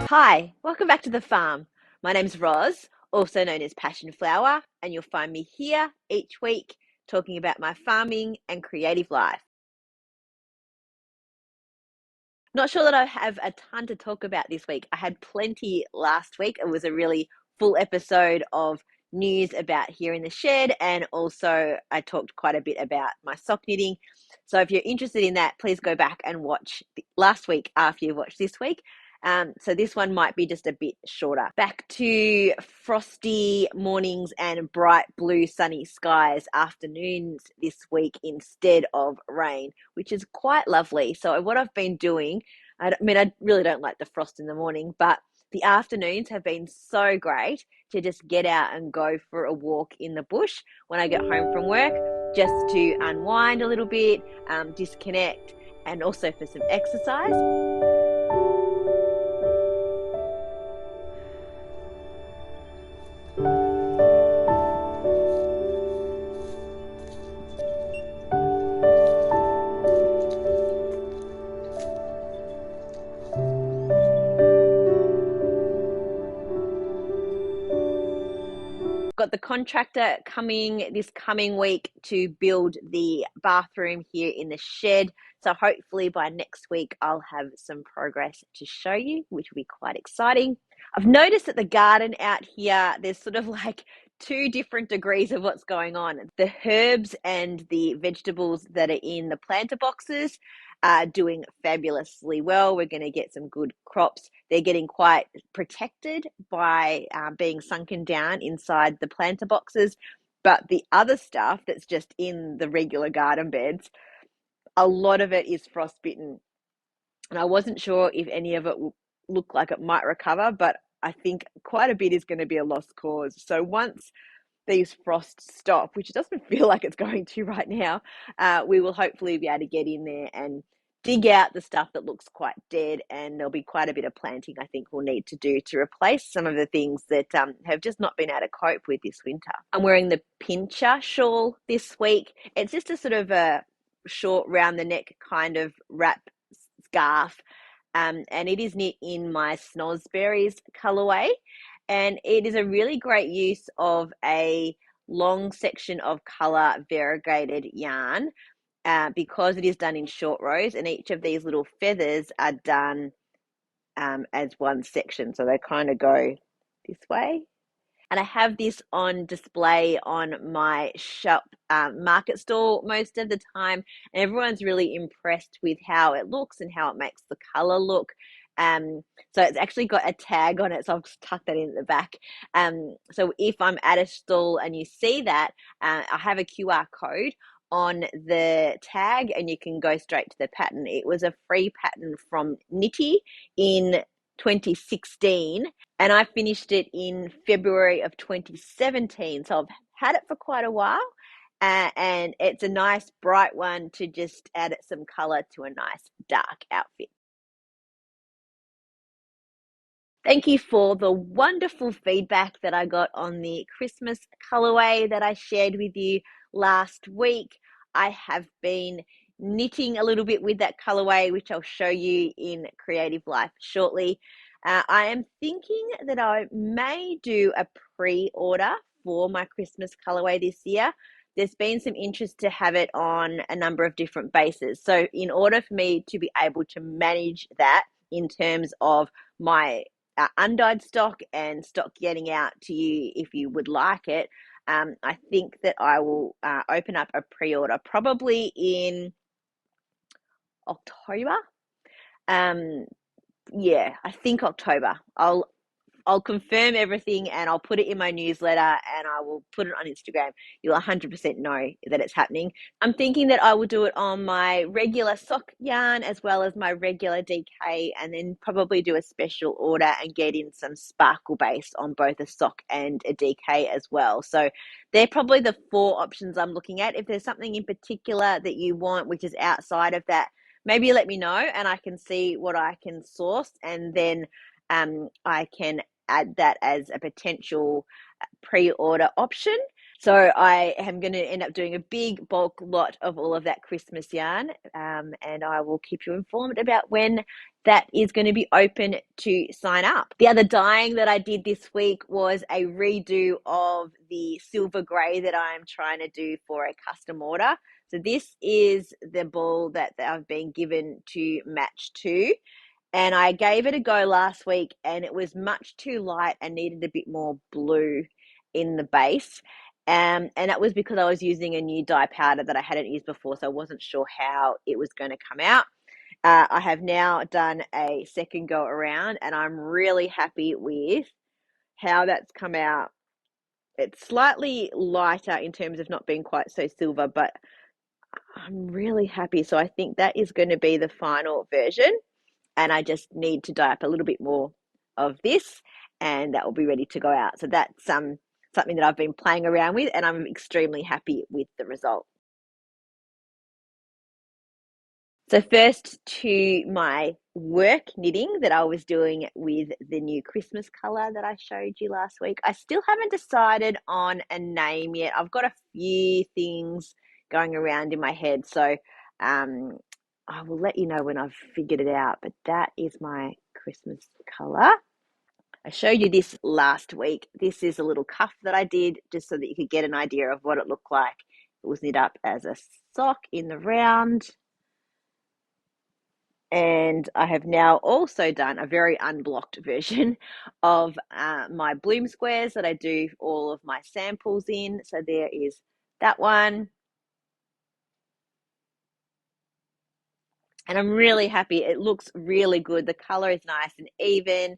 Hi, welcome back to the farm. My name's Roz, also known as Passion Flower, and you'll find me here each week talking about my farming and creative life. Not sure that I have a ton to talk about this week. I had plenty last week. It was a really full episode of news about here in the shed, and also I talked quite a bit about my sock knitting. So if you're interested in that, please go back and watch last week after you watch this week. So this one might be just a bit shorter. Back to frosty mornings and bright blue sunny skies afternoons this week instead of rain, which is quite lovely. So what I've been doing, I really don't like the frost in the morning, but the afternoons have been so great to just get out and go for a walk in the bush when I get home from work, just to unwind a little bit, disconnect, and also for some exercise. Got the contractor coming this coming week to build the bathroom here in the shed. So hopefully by next week, I'll have some progress to show you, which will be quite exciting. I've noticed that the garden out here, there's sort of like two different degrees of what's going on. The herbs and the vegetables that are in the planter boxes are doing fabulously well. We're going to get some good crops. They're getting quite protected by being sunken down inside the planter boxes. But the other stuff that's just in the regular garden beds, a lot of it is frostbitten. And I wasn't sure if any of it will look like it might recover, but I think quite a bit is going to be a lost cause. So once these frosts stop, which it doesn't feel like it's going to right now, we will hopefully be able to get in there and dig out the stuff that looks quite dead, and there'll be quite a bit of planting I think we'll need to do to replace some of the things that have just not been able to cope with this winter. I'm wearing the Pincha shawl this week. It's just a sort of a short round the neck kind of wrap scarf, and it is knit in my Snozzberries colorway, and it is a really great use of a long section of color variegated yarn, because it is done in short rows, and each of these little feathers are done as one section, so they kind of go this way. And I have this on display on my shop market stall most of the time, and everyone's really impressed with how it looks and how it makes the color look. So it's actually got a tag on it, so I'll just tuck that in at the back. So if I'm at a stall and you see that, I have a QR code on the tag, and you can go straight to the pattern. It was a free pattern from Knitty in 2016, and I finished it in February of 2017. So I've had it for quite a while, and it's a nice bright one to just add some color to a nice dark outfit. Thank you for the wonderful feedback that I got on the Christmas colorway that I shared with you last week. I have been knitting a little bit with that colorway, which I'll show you in Creative Life shortly. I am thinking that I may do a pre-order for my Christmas colorway this year. There's been some interest to have it on a number of different bases. So in order for me to be able to manage that in terms of my undyed stock and stock getting out to you if you would like it, I think that I will open up a pre-order probably in October. Yeah, I think October. I'll confirm everything, and I'll put it in my newsletter, and I will put it on Instagram. You'll 100% know that it's happening. I'm thinking that I will do it on my regular sock yarn as well as my regular DK, and then probably do a special order and get in some sparkle base on both a sock and a DK as well. So they're probably the four options I'm looking at. If there's something in particular that you want which is outside of that, maybe let me know and I can see what I can source, and then I can add that as a potential pre-order option. So I am going to end up doing a big bulk lot of all of that Christmas yarn, and I will keep you informed about when that is going to be open to sign up. The other dyeing that I did this week was a redo of the silver grey that I'm trying to do for a custom order. So this is the ball that I've been given to match to. And I gave it a go last week and it was much too light and needed a bit more blue in the base. And that was because I was using a new dye powder that I hadn't used before, so I wasn't sure how it was going to come out. I have now done a second go around and I'm really happy with how that's come out. It's slightly lighter in terms of not being quite so silver, but I'm really happy. So I think that is going to be the final version. And I just need to dye up a little bit more of this and that will be ready to go out. So that's something that I've been playing around with and I'm extremely happy with the result. So first to my work knitting that I was doing with the new Christmas colour that I showed you last week. I still haven't decided on a name yet. I've got a few things going around in my head. So I will let you know when I've figured it out. But that is my Christmas colour. I showed you this last week. This is a little cuff that I did just so that you could get an idea of what it looked like. It was knit up as a sock in the round. And I have now also done a very unblocked version of my bloom squares that I do all of my samples in. So there is that one. And I'm really happy. It looks really good. The color is nice and even,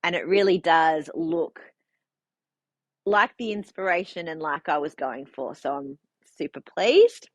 and it really does look like the inspiration and like I was going for. So I'm super pleased.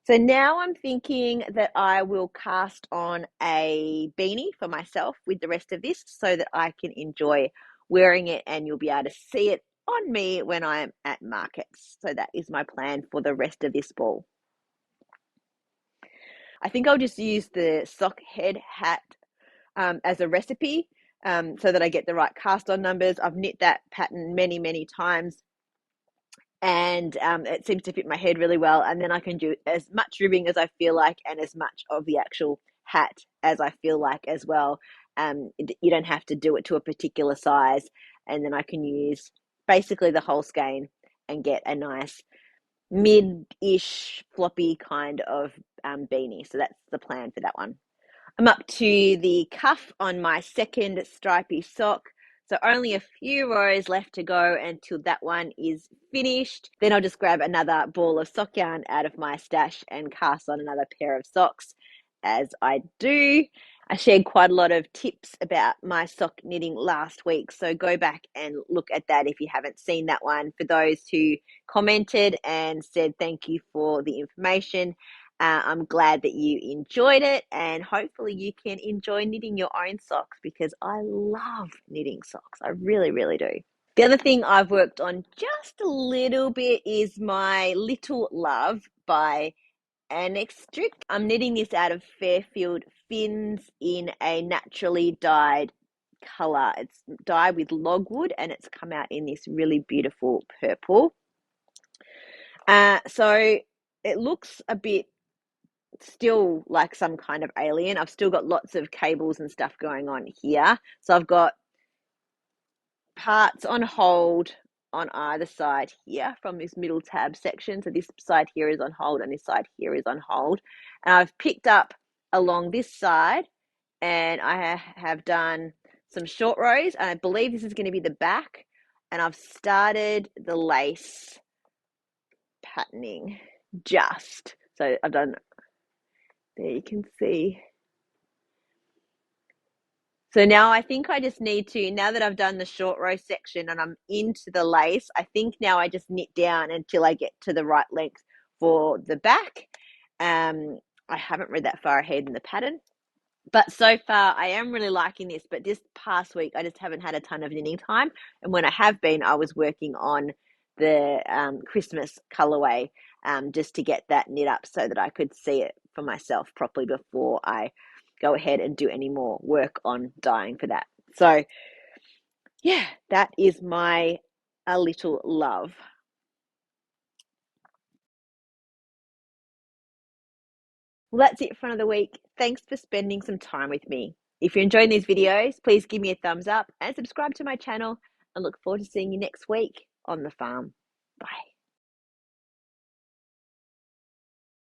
So now I'm thinking that I will cast on a beanie for myself with the rest of this so that I can enjoy wearing it and you'll be able to see it on me when I'm at markets. So that is my plan for the rest of this ball. I think I'll just use the sock head hat as a recipe so that I get the right cast on numbers. I've knit that pattern many, many times and it seems to fit my head really well. And then I can do as much ribbing as I feel like and as much of the actual hat as I feel like as well. You don't have to do it to a particular size. And then I can use basically the whole skein and get a nice mid-ish floppy kind of beanie. So that's the plan for that one. I'm up to the cuff on my second stripy sock. So only a few rows left to go until that one is finished. Then I'll just grab another ball of sock yarn out of my stash and cast on another pair of socks as I do. I shared quite a lot of tips about my sock knitting last week, so go back and look at that if you haven't seen that one. For those who commented and said thank you for the information, I'm glad that you enjoyed it and hopefully you can enjoy knitting your own socks because I love knitting socks. I really, really do. The other thing I've worked on just a little bit is my Little Love by Annex Strict. I'm knitting this out of Fairfield Fins in a naturally dyed colour. It's dyed with logwood and it's come out in this really beautiful purple. So it looks a bit still like some kind of alien. I've still got lots of cables and stuff going on here. So I've got parts on hold on either side here from this middle tab section. So this side here is on hold and this side here is on hold. And I've picked up along this side and I have done some short rows and I believe this is going to be the back and I've started the lace patterning just. So I've done, there you can see. So now I think I just need to, now that I've done the short row section and I'm into the lace, I think now I just knit down until I get to the right length for the back. I haven't read that far ahead in the pattern, but so far I am really liking this. But this past week, I just haven't had a ton of knitting time. And when I have been, I was working on the Christmas colorway just to get that knit up so that I could see it for myself properly before I go ahead and do any more work on dyeing for that. So yeah, that is my A Little Love. Well, that's it for another week. Thanks for spending some time with me. If you're enjoying these videos, please give me a thumbs up and subscribe to my channel, and look forward to seeing you next week on the farm. Bye.